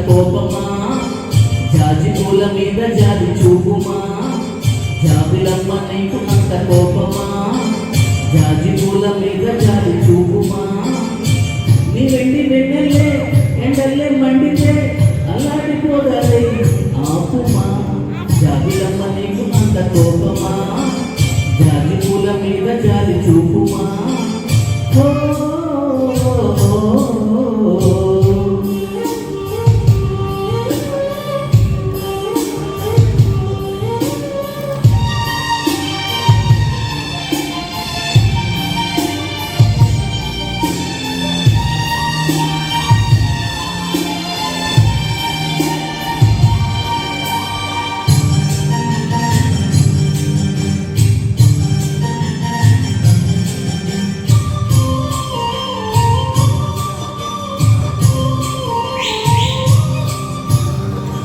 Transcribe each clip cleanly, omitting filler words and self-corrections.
కోపమా జాజి పూల మీద జాలి చూపుమా జాబిలమ్మ నీకు అంత కోపమా జాజి పూల మీద జాలి చూపుమా నీ వెండి వెన్నెల్లే ఎండల్లే మండితే అల్లాడిపోగలే ఆపుమా జాబిలమ్మ నీకు అంత కోపమా జాజి పూల మీద జాలి చూపుమా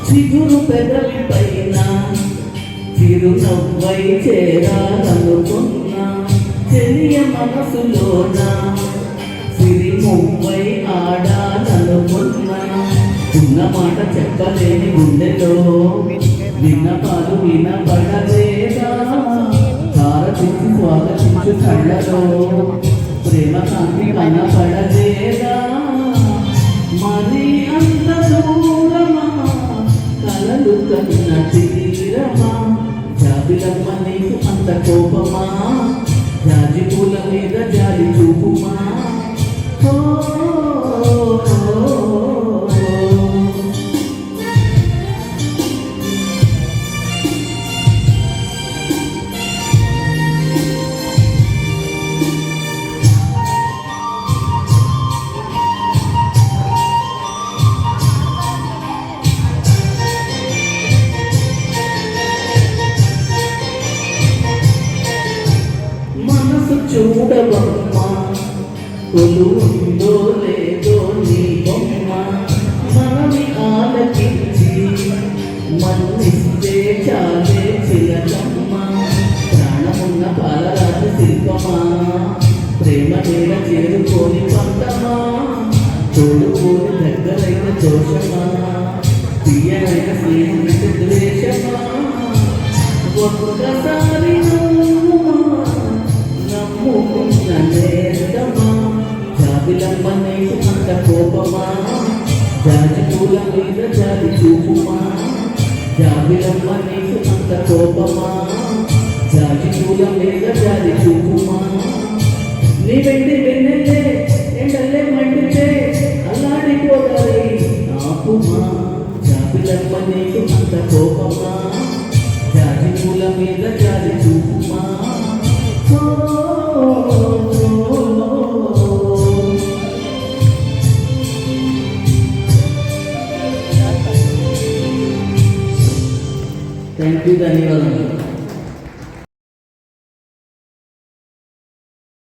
చిగురు పెదవి పైన చిరునవ్వై చేరాలనుకున్నా చెలియ మనసులోన సిరి మువ్వై ఆడాలనుకున్నా ఉన్న మాట చెప్పలేని గుండెలో విన్నపాలు వినపడలేదా తారతించి స్వాగతించు కళ్ళలో ప్రేమ కాంతి కనపడలేదా మరి అంత దూరమా కలలు కన్న తీరమా జాబిలమ్మ నీకు అంత కోపమా జాజి పూల మీద జాలి చూపుమా చూడవమ్మా కొలువుందో లేదో